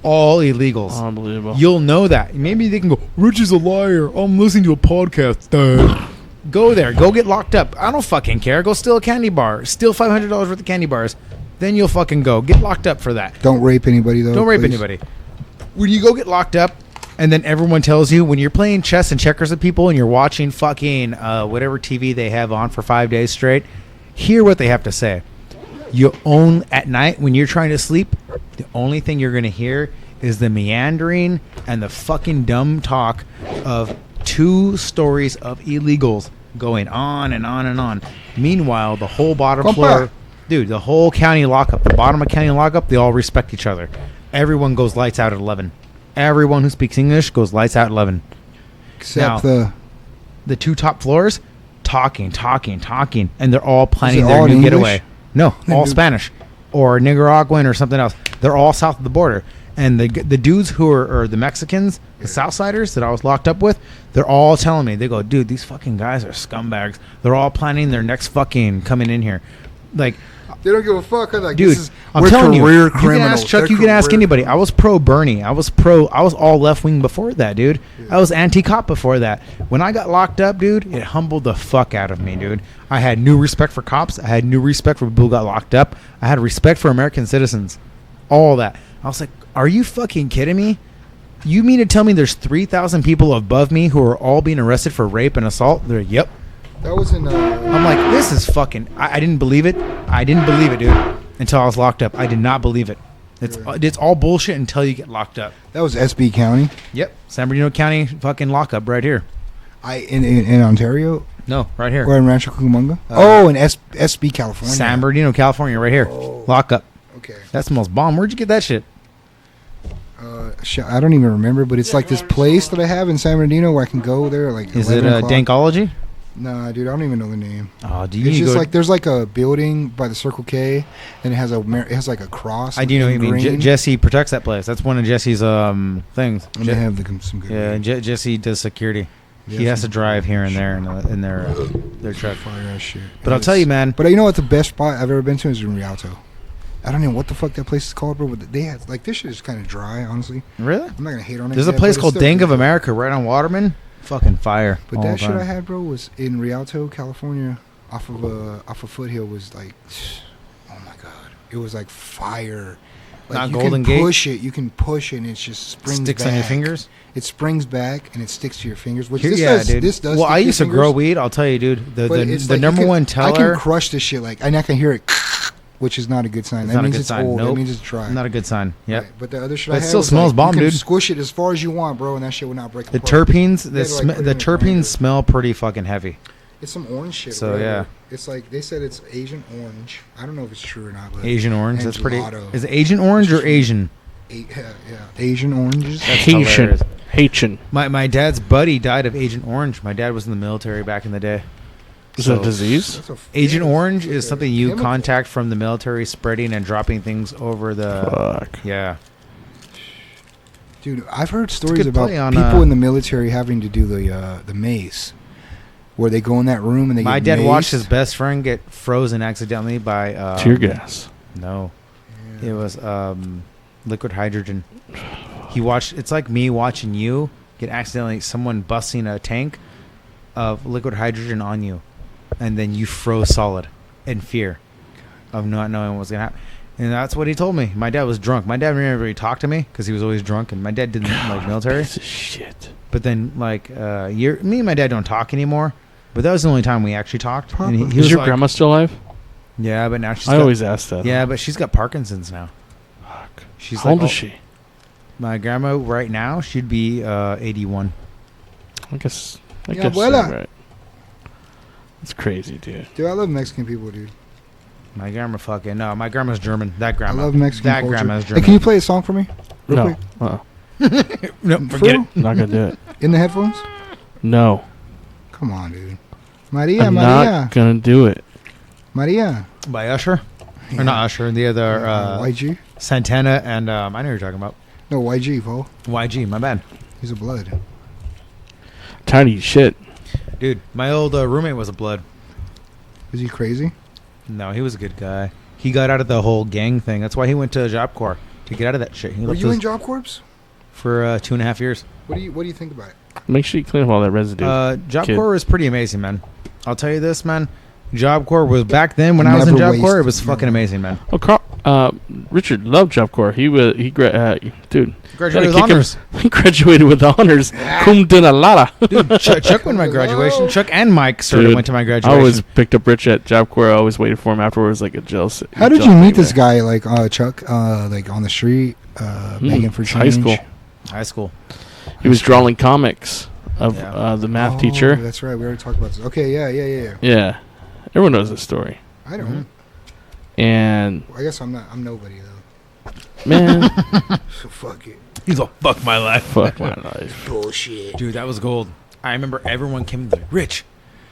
All illegals. Unbelievable. You'll know that. Maybe they can go, Rich is a liar. I'm listening to a podcast. Go there. Go get locked up. I don't fucking care. Go steal a candy bar. Steal $500 worth of candy bars. Then you'll fucking go. Get locked up for that. Don't rape anybody, though. Don't rape anybody. When you go get locked up, and then everyone tells you, when you're playing chess and checkers with people and you're watching fucking whatever TV they have on for 5 days straight, hear what they have to say. At night, when you're trying to sleep, the only thing you're going to hear is the meandering and the fucking dumb talk of 2 stories of illegals going on and on and on. Meanwhile, the whole bottom floor, dude, the whole county lockup, the bottom of county lockup, they all respect each other. Everyone goes lights out at 11. Everyone who speaks English goes lights out at 11. Except now, the 2 top floors, talking, and they're all planning their new getaway. No, all Spanish or Nicaraguan or something else. They're all south of the border. And the dudes who are the Mexicans, the Southsiders that I was locked up with, they're all telling me, they go, dude, these fucking guys are scumbags. They're all planning their next fucking coming in here. Like, they don't give a fuck. Like, dude, I'm telling you, you can ask Chuck, you can ask anybody. I was pro Bernie. I was all left wing before that, dude. Yeah. I was anti-cop before that. When I got locked up, dude, it humbled the fuck out of me, dude. I had new respect for cops. I had new respect for people who got locked up. I had respect for American citizens. All that. I was like, are you fucking kidding me? You mean to tell me there's 3,000 people above me who are all being arrested for rape and assault? They're, yep. That was in. I'm like, this is fucking. I didn't believe it. I didn't believe it, dude, until I was locked up. I did not believe it. It's all bullshit until you get locked up. That was SB County. Yep, San Bernardino County fucking lockup right here. In Ontario. No, right here. Or in Rancho Cucamonga. In SB California. San Bernardino, California, right here. Lockup. Okay. That's the most bomb. Where'd you get that shit? I don't even remember, but it's like this place that I have in San Bernardino where I can go there. Like, is it Dankology? Nah, dude, I don't even know the name. Oh, do you? It's just like there's like a building by the Circle K, and it has like a cross. I do know what you mean. Jesse protects that place. That's one of Jesse's things. And they have some good. Yeah, Jesse does security. Yeah, he has to drive here and there in their truck. Fire shit. But I'll tell you, man. But you know what? The best spot I've ever been to is in Rialto. I don't know what the fuck that place is called, bro. But they have like this shit is kind of dry, honestly. Really? I'm not gonna hate on it. There's a place called Dank of America right on Waterman. Fucking fire. But that shit I had, bro, was in Rialto, California, off of Foothill. Was like, oh my god, it was like fire. Like not you Golden can Gate. Push it, you can push it, and it just springs sticks back. on your fingers. It springs back and it sticks to your fingers. Which dude. This does. Well, I used to grow weed. I'll tell you, dude. The like number one teller. I can crush this shit and I can hear it, which is not a good sign. That means it's old. That means it's dry. Not a good sign. Yeah. Right. But the other shit but it still smells bomb, you dude. can squish it as far as you want, bro, and that shit will not break. The terpenes, the terpenes smell pretty fucking heavy. It's some orange shit. So bro. yeah. It's like they said it's Asian orange. I don't know if it's true or not. But Asian orange. That's pretty. Is it Asian orange or Asian? Yeah, Asian oranges. Haitian. My dad's buddy died of Agent Orange. My dad was in the military back in the day. Is that a disease? Agent Orange is something you contact from the military, spreading and dropping things over the. Fuck. Yeah. Dude, I've heard stories about people in the military having to do the mace, where they go in that room and they. My get dad maced. watched his best friend get frozen accidentally by tear gas. No, it was liquid hydrogen. He watched. It's like me watching you get accidentally someone busting a tank of liquid hydrogen on you, and then you froze solid in fear of not knowing what was gonna happen. And that's what he told me. My dad was drunk. My dad never really talked to me because he was always drunk, and my dad didn't like military. Piece of shit. But then, like, me and my dad don't talk anymore. But that was the only time we actually talked. And he is your grandma still alive? Yeah, but now she's. I always ask that. Yeah, but she's got Parkinson's now. Fuck. She's how old is she? My grandma right now, she'd be 81. I guess you're right. That's crazy, dude. Dude, I love Mexican people, dude. My grandma fucking no. My grandma's German. That grandma. I love Mexican That culture. grandma's German. Hey, can you play a song for me? Real quick? No, forget it. Not gonna do it. In the headphones? No. Come on, dude. Maria, I'm Maria. not gonna do it. Maria. By Usher? Yeah. Or not Usher, the other YG? Santana and I know who you're talking about. No, YG, Paul. YG, my bad. He's a blood. Tiny shit. Dude, my old roommate was a blood. Is he crazy? No, he was a good guy. He got out of the whole gang thing. That's why he went to Job Corps, to get out of that shit. Were you in Job Corps? For 2.5 years. What do you think about it? Make sure you clean up all that residue. Job Corps is pretty amazing, man. I'll tell you this, man. Job Corps was back then when I was in Job Corps. It was fucking amazing, man. Oh, Richard loved Job Corps. Dude, graduated with honors. He graduated with honors. Cum de la lala. Dude, Chuck went to my graduation. Chuck and Mike sort of went to my graduation. I always picked up Rich at Job Corps. I always waited for him afterwards, like a jealous. How did you meet this guy, like Chuck, like on the street, begging for change? High school. He was drawing comics of the math teacher. That's right. We already talked about this. Okay, yeah. Yeah, everyone knows this story. I don't. Mm-hmm. And I guess I'm nobody though. Man, so fuck it. He's all fuck my life. Fuck my life. Bullshit. Dude, that was gold. I remember everyone came like, Rich.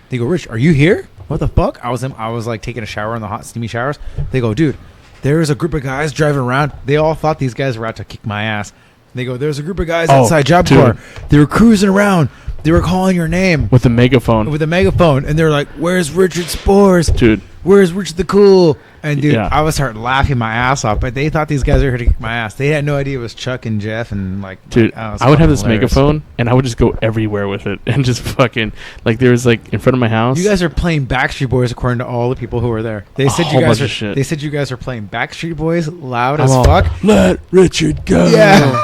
They go, Rich, are you here? What the fuck? I was like taking a shower in the hot steamy showers. They go, dude, there's a group of guys driving around. They all thought these guys were out to kick my ass. They go, there's a group of guys outside Job Corps. They were cruising around. They were calling your name. With a megaphone. And they were like, where's Richard Spores? Dude. Where's Richard the Cool? And, dude, I would start laughing my ass off. But they thought these guys were here to kick my ass. They had no idea it was Chuck and Jeff. And, like, dude, I would have this megaphone, and I would just go everywhere with it. And just fucking, like, there was, like, in front of my house. You guys are playing Backstreet Boys according to all the people who were there. They said you guys are playing Backstreet Boys loud as fuck. Let Richard go. Yeah.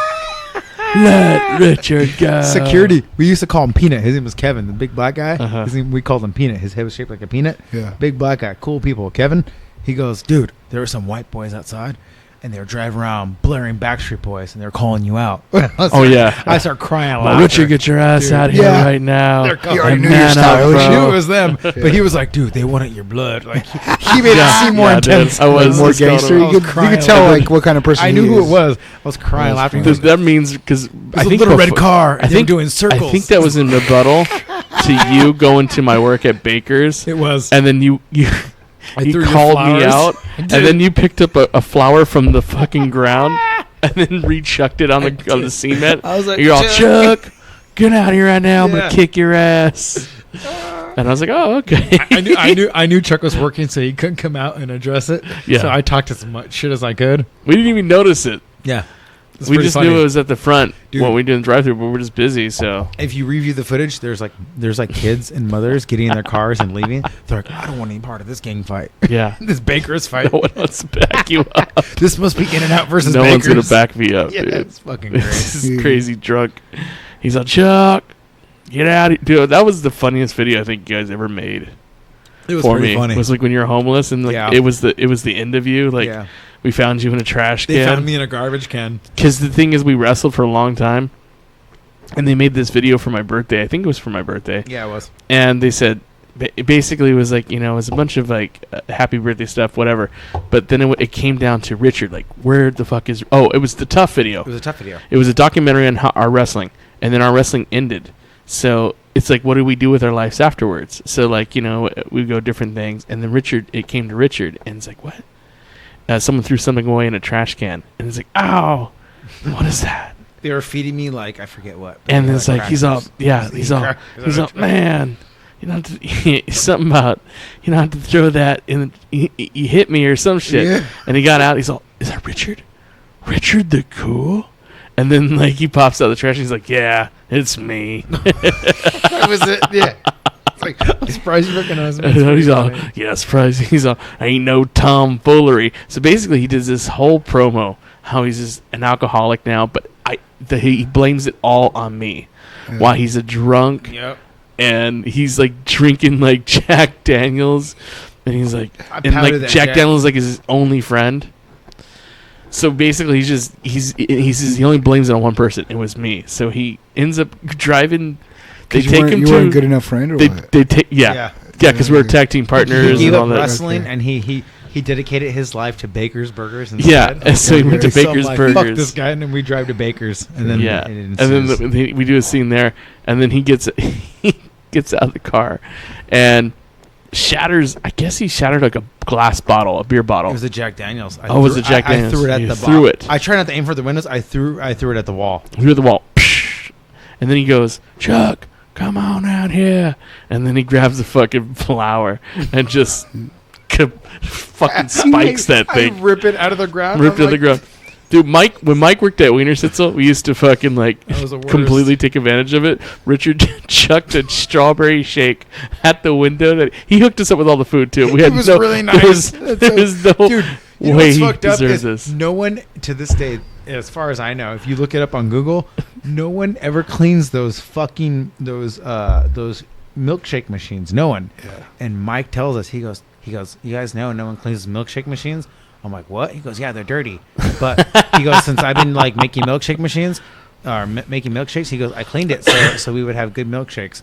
Let Richard go. Security. We used to call him Peanut. His name was Kevin, the big black guy. We called him Peanut. His head was shaped like a peanut. Yeah. Big black guy. Cool people. Kevin, he goes, dude, there were some white boys outside, and they were driving around blaring Backstreet Boys, and they're calling you out. I start crying loud. Richard, get your ass out here right now. You already knew your style. I knew it was them. But he was like, dude, they wanted your blood. Like, he made it seem more intense. Dude, I was more gangster. You could tell like what kind of person I knew who it was. I was crying laughing. That means because I think a little red car. I think doing circles. I think that was in rebuttal to you going to my work at Baker's. It was. And then you called me out, and then you picked up a flower from the fucking ground, and then re-chucked it on the cement. I was like, you're all, Chuck, get out of here right now. I'm gonna kick your ass. And I was like, oh, okay. I knew Chuck was working, so he couldn't come out and address it. Yeah. So I talked as much shit as I could. We didn't even notice it. Yeah. We just knew it was at the front. Dude, when we did the drive-through, but we're just busy. So if you review the footage, there's like kids and mothers getting in their cars and leaving. They're like, I don't want any part of this gang fight. Yeah, this Baker's fight. No one wants to back you up. This must be In-N-Out versus no Baker's. one's gonna back me up. Yeah, dude. that's fucking great. This is crazy drunk. He's like, Chuck, get out of here. Dude, that was the funniest video I think you guys ever made. It was pretty funny. It was like when you're homeless and like it was the end of you. Like we found you in a trash can. They found me in a garbage can. Because the thing is, we wrestled for a long time, and they made this video for my birthday. I think it was for my birthday. Yeah, it was. And they said, basically, it was like, it was a bunch of like happy birthday stuff, whatever. But then it came down to Richard, like, where the fuck is? Oh, it was the tough video. It was a tough video. It was a documentary on our wrestling, and then our wrestling ended. So it's like, what do we do with our lives afterwards? So like, we go different things, and then it came to Richard, and it's like, what? Someone threw something away in a trash can, and it's like, ow, what is that? They were feeding me like I forget what. And it's like he's all, man, you don't have to, something about you don't have to throw that in. You hit me or some shit. Yeah. And he got out. He's all, is that Richard? Richard the Cool? And then like he pops out of the trash. And he's like, yeah, it's me. That was it. Yeah. Like, I'm surprised you recognize me. He's all, surprised. He's all, ain't no tomfoolery. So basically, he does this whole promo how he's just an alcoholic now, but he blames it all on me. Yeah. Why he's a drunk, and he's like drinking like Jack Daniels, and he's like, Jack Daniels is like his only friend. So basically, he only blames it on one person. It was me. So he ends up driving. They take him to. You weren't a good enough friend, or what? They take because we're tag team partners. He gave and all up that wrestling, and he dedicated his life to Baker's Burgers. And so he went to Baker's Burgers. Fuck this guy, and then we drive to Baker's, and then we do a scene there, and then he gets out of the car, and shatters. I guess he shattered like a glass bottle, a beer bottle. It was a Jack Daniels. It was a Jack Daniels. I threw it at the threw it. I tried not to aim for the windows. I threw it at the wall. Threw at the wall. And then he goes, Chuck, come on out here. And then he grabs a fucking flower and just fucking spikes that thing. I rip it out of the ground. Ripped it out of the ground. Dude, when Mike worked at Wiener Schnitzel, we used to fucking completely take advantage of it. Richard chucked a strawberry shake at the window. That he hooked us up with all the food too. It was really nice. There was no way he deserves this. No one to this day, as far as I know, if you look it up on Google, no one ever cleans those milkshake machines. No one. Yeah. And Mike tells us, he goes, you guys know no one cleans milkshake machines? I'm like, what? He goes, yeah, they're dirty. But he goes, since I've been like making milkshake machines or making milkshakes, he goes, I cleaned it so we would have good milkshakes.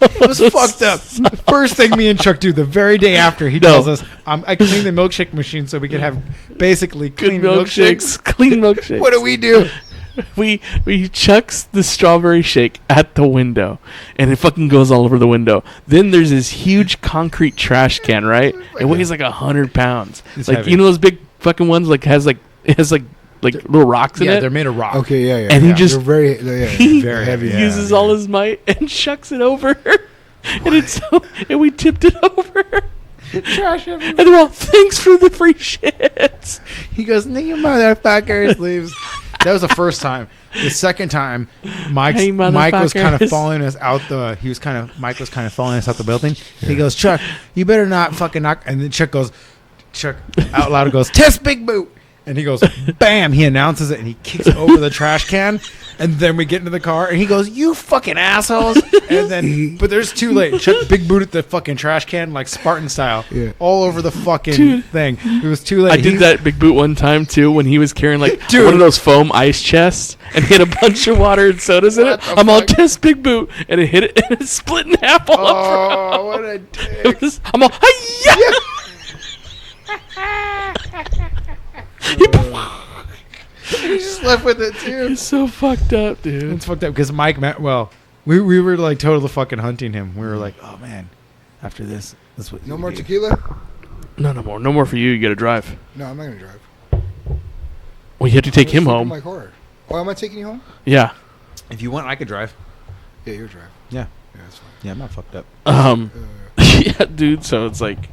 It was fucked up. First thing me and Chuck do the very day after, he tells us, I cleaned the milkshake machine so we could have basically clean milkshakes. Clean milkshakes. What do we do? We chucks the strawberry shake at the window, and it fucking goes all over the window. Then there's this huge concrete trash can, right? It weighs like 100 pounds. It's like heavy. You know those big fucking ones, like has little rocks in it. Yeah, they're made of rock. Okay, yeah. And he just very heavy. Uses all his might and chucks it over, and we tipped it over. Trash everywhere. And they're all, thanks for the free shit. He goes, no, you motherfuckers, leaves. That was the first time. The second time, Mike was kind of following us out Mike was kind of following us out the building. Yeah. He goes, Chuck, you better not fucking knock. And then Chuck out loud goes, test Big Boot. And he goes, bam! He announces it, and he kicks over the trash can. And then we get into the car, and he goes, "You fucking assholes!" And then, but there's too late. Chuck big booted the fucking trash can like Spartan style, all over the fucking thing. It was too late. I did that big boot one time too when he was carrying like one of those foam ice chests and he had a bunch of water and sodas in it. I'm all test big boot, and it hit it and it split in half all up. Oh, what a dick! I'm all, He just left with it too. It's so fucked up, dude. It's fucked up because Mike, we were like totally fucking hunting him. We were like, oh man, after this what no more tequila. No more for you. You got to drive. No, I'm not gonna drive. Well, you have to take him home. My car. Oh, am I taking you home? Yeah. If you want, I could drive. Yeah, you're driving. Yeah, that's fine. Yeah, I'm not fucked up. Yeah, dude. So it's like,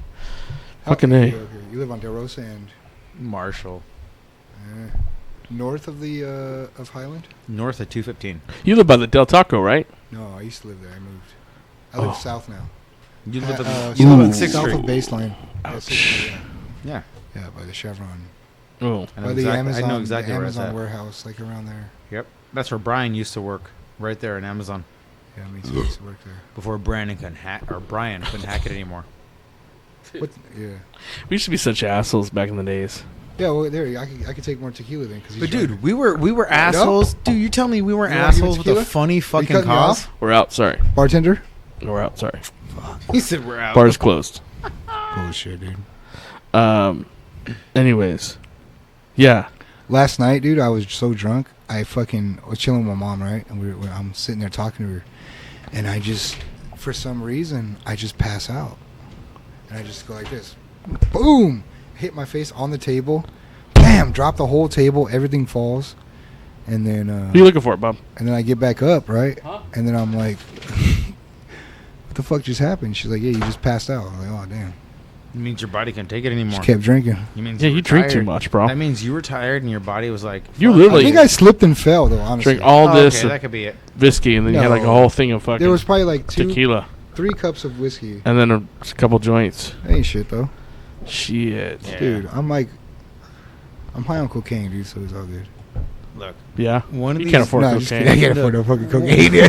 fucking A. You live on Del Rosa and Marshall. North of the of Highland? North of 215. You live by the Del Taco, right? No, I used to live there. I moved. I live south now. You live on 6th south of Baseline. Yeah, by the Chevron. Oh, By the Amazon. I know exactly the where Amazon it's at. warehouse, like around there. Yep, that's where Brian used to work, right there in Amazon. Yeah, me too. I used to work there. Before Brian couldn't hack it anymore. What? Yeah. We used to be such assholes back in the days. Yeah, well, there. I could take more tequila then. But dude, we were assholes. Dude, you tell me we were assholes with a funny fucking cause. We're out. Sorry. Bartender. We're out. Sorry. He said we're out. Bar's closed. Bullshit, dude. Anyways. Yeah. Last night, dude, I was so drunk. I fucking was chilling with my mom, right? And I'm sitting there talking to her, and I just, for some reason, I just pass out, and I just go like this, boom, hit my face on the table, bam, drop the whole table, everything falls, and then. What are you looking for, Bob? And then I get back up, right? Huh? And then I'm like, what the fuck just happened? She's like, yeah, you just passed out. I'm like, oh damn. It means your body can't take it anymore. Just kept drinking. You drink too much, bro. That means you were tired and your body was like... You literally... I think I slipped and fell, though, honestly. Drink all this... Okay, that could be it. Whiskey, and then you had like a whole thing of fucking... There was probably like tequila. 3 cups of whiskey. And then a couple joints. That ain't shit, though. Shit. Yeah. Dude, I'm high on cocaine, dude, so it's all good. Look. Yeah? You can't afford cocaine. I can't afford no fucking cocaine. Yeah.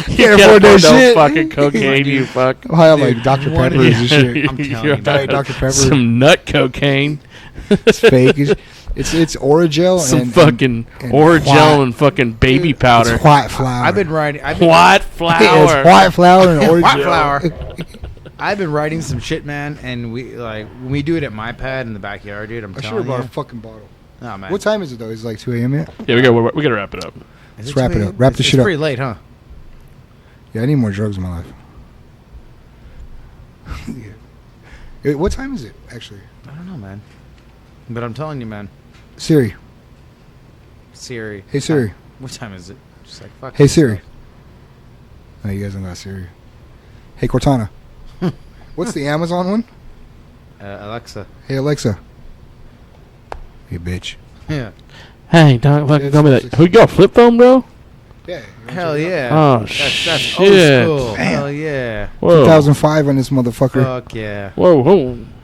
You can't afford no shit. Fucking cocaine, you fuck. I'm high on like Dr. Peppers and shit. I'm telling you. Dr. Pepper. Some nut cocaine. It's fake. It's Oragel Some and fucking and Oragel and fucking baby powder. It's white flour. I've been writing... White flour. It's white flour and Oragel. White flour. I've been writing some shit, man, and we do it at my pad in the backyard, dude. I should have bought a fucking bottle. Oh, man. What time is it, though? Is it like 2 a.m. yet? Yeah, we gotta wrap it up. Let's wrap it up. Wrap the shit up. It's pretty late, huh? Yeah, I need more drugs in my life. Yeah. What time is it, actually? I don't know, man. But I'm telling you, man. Siri. Hey, Siri. What time is it? Just like, fuck. Hey, Siri. No, you guys don't got Siri. Hey, Cortana. What's the Amazon one? Alexa. Hey, Alexa. Hey, bitch. Yeah. Hey, don't fucking tell me that. Who got a flip phone, bro? Yeah. Hell yeah. Oh, that's shit. old school. Hell yeah. Whoa. 2005 on this motherfucker. Fuck yeah. Whoa.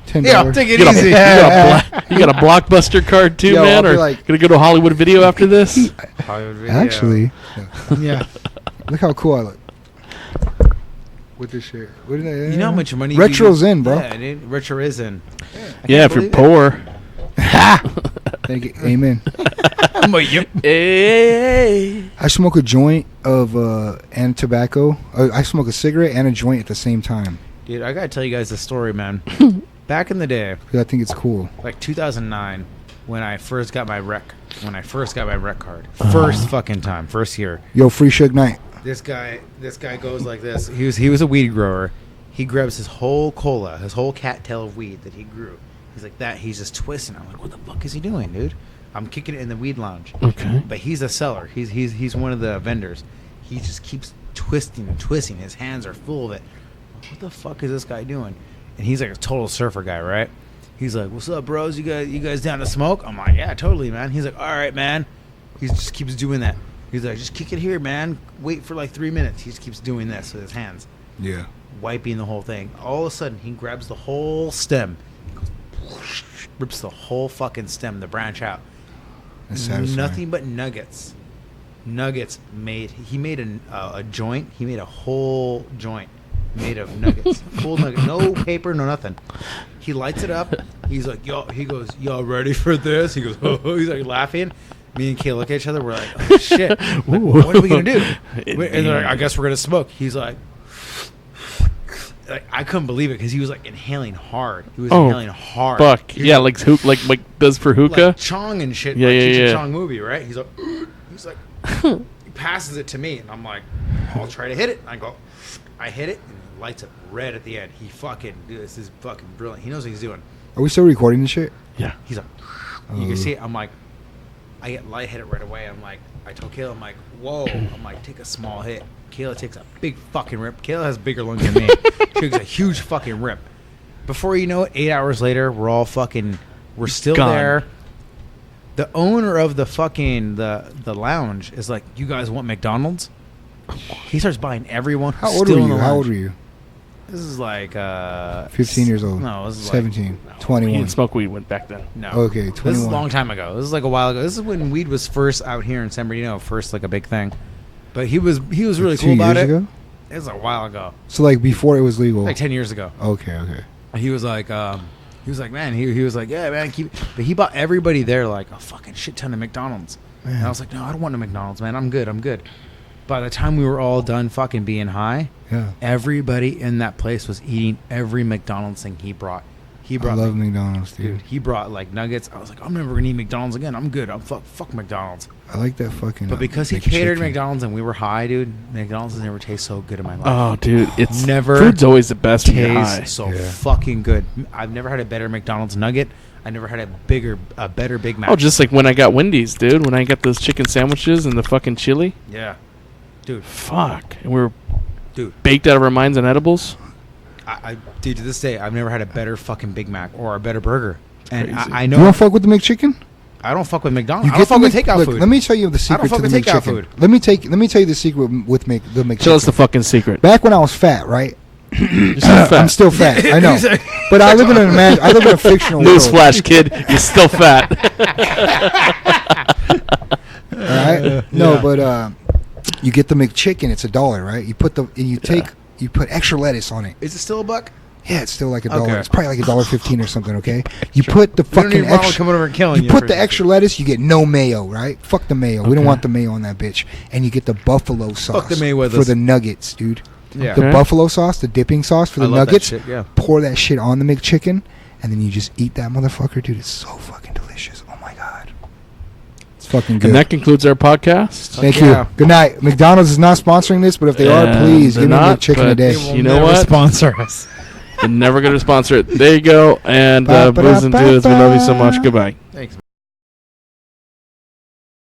$10. Yeah, take it You easy. got a Blockbuster card too, Yo, man? I'll Or be like- gonna go to Hollywood Video after this? Hollywood Video. Actually, Yeah. look how cool I look. With this shit. You know how much money Retro's in, bro. Yeah, dude. Retro is in. Yeah, if you're poor. Thank you. Amen. I'm like, yep. Hey. I smoke a joint of and tobacco. I smoke a cigarette and a joint at the same time. Dude, I gotta tell you guys a story, man. Back in the day, 'Cause I think it's cool. like 2009, when I first got my rec card, first fucking time, first year. Yo, free Suge Knight. This guy goes like this. He was a weed grower. He grabs his whole cola, his whole cattail of weed that he grew. He's like that. He's just twisting. I'm like, what the fuck is he doing, dude? I'm kicking it in the weed lounge. Okay. But he's a seller. He's one of the vendors. He just keeps twisting and twisting. His hands are full of it. What the fuck is this guy doing? And he's like a total surfer guy, right? He's like, what's up, bros? You guys down to smoke? I'm like, yeah, totally, man. He's like, all right, man. He just keeps doing that. He's like, just kick it here, man. Wait for like 3 minutes. He just keeps doing this with his hands. Yeah. Wiping the whole thing. All of a sudden, he grabs the whole stem. He goes, rips the whole fucking stem, the branch out. That's satisfying. Nothing but nuggets. He made a joint. He made a whole joint made of nuggets. Full nugget. No paper, no nothing. He lights it up. He's like, yo, he goes, y'all ready for this? He goes, oh, he's like laughing. Me and Kay look at each other. We're like, oh, shit. Like, what are we going to do? And they're like, I guess we're going to smoke. He's like I couldn't believe it because he was like inhaling hard. He was inhaling hard. Fuck. Yeah, like does for hookah. Like Chong and shit. Yeah, like yeah. Chong movie, right? He's like, he passes it to me, and I'm like, I'll try to hit it. I hit it, and it lights up red at the end. He fucking, dude, this is fucking brilliant. He knows what he's doing. Are we still recording this shit? Yeah. He's like, you can see it. I'm like, I get light hit it right away. I'm like, I told Kayla, I'm like, whoa. I'm like, take a small hit. Kayla takes a big fucking rip. Kayla has bigger lungs than me. She takes a huge fucking rip. Before you know it, 8 hours later, we're still gone. there. The owner of the fucking the lounge is like, you guys want McDonald's? He starts buying everyone. How old were you? How old were you? This is like 15 years old. No, this is 17. Like, 21. He didn't smoke weed back then. No. Okay, 21. This is a long time ago. This is like a while ago. This is when weed was first out here in San Bernardino, first like a big thing. But he was really cool about it. 2 years ago? It was a while ago. So like before it was legal. Like 10 years ago. Okay. He was like, man, he was like, yeah, man, but he bought everybody there like a fucking shit ton of McDonald's. Man. And I was like, no, I don't want a McDonald's, man. I'm good. By the time we were all done fucking being high, Yeah. everybody in that place was eating every McDonald's thing he brought. I love McDonald's, dude. He brought like nuggets. I was like, I'm never gonna eat McDonald's again. I'm good. I'm fuck McDonald's. I like that fucking. But because he catered McDonald's and we were high, dude, McDonald's has never tasted so good in my life. Oh, dude, it's never food's always the best when you're high. Tastes so fucking good. I've never had a better McDonald's nugget. I never had a better Big Mac. Oh, just like when I got Wendy's, dude. When I got those chicken sandwiches and the fucking chili. Yeah, dude. Fuck. And we were Dude, baked out of our minds on edibles. Dude, to this day, I've never had a better fucking Big Mac or a better burger. And crazy. I You know want to fuck with the McChicken? I don't fuck with McDonald's. You I don't fuck with takeout look, food. Let me tell you the secret fuck to the with takeout McChicken. food. Let me tell you the secret with the McChicken. Tell us the fucking secret. Back when I was fat, right? You're still fat. I'm still fat. I know, but I live in a fictional world. Newsflash, kid. You're still fat. All right? No, but you get the McChicken. It's $1, right? You put you put extra lettuce on it. Is it still $1? Yeah, it's still like $1. Okay. It's probably like $1.15 or something. Okay, you put the fucking extra. Coming over and killing You put the extra lettuce, you get no mayo, right? Fuck the mayo. We don't want the mayo on that bitch. And you get the buffalo sauce the Mayweathers. for the nuggets, dude. Yeah. The buffalo sauce, the dipping sauce for the I love nuggets. That shit, yeah. Pour that shit on the McChicken, and then you just eat that motherfucker, dude. It's so fucking delicious. Oh my god, it's fucking good. And that concludes our podcast. Thank Yeah. you. Good night. McDonald's is not sponsoring this, but if they are, please they're give me a not, McChicken a but day. They will You know never what? sponsor us. They're never going to sponsor it. There you go. And Booze and Dudes, we love you so much. Goodbye. Thanks, man.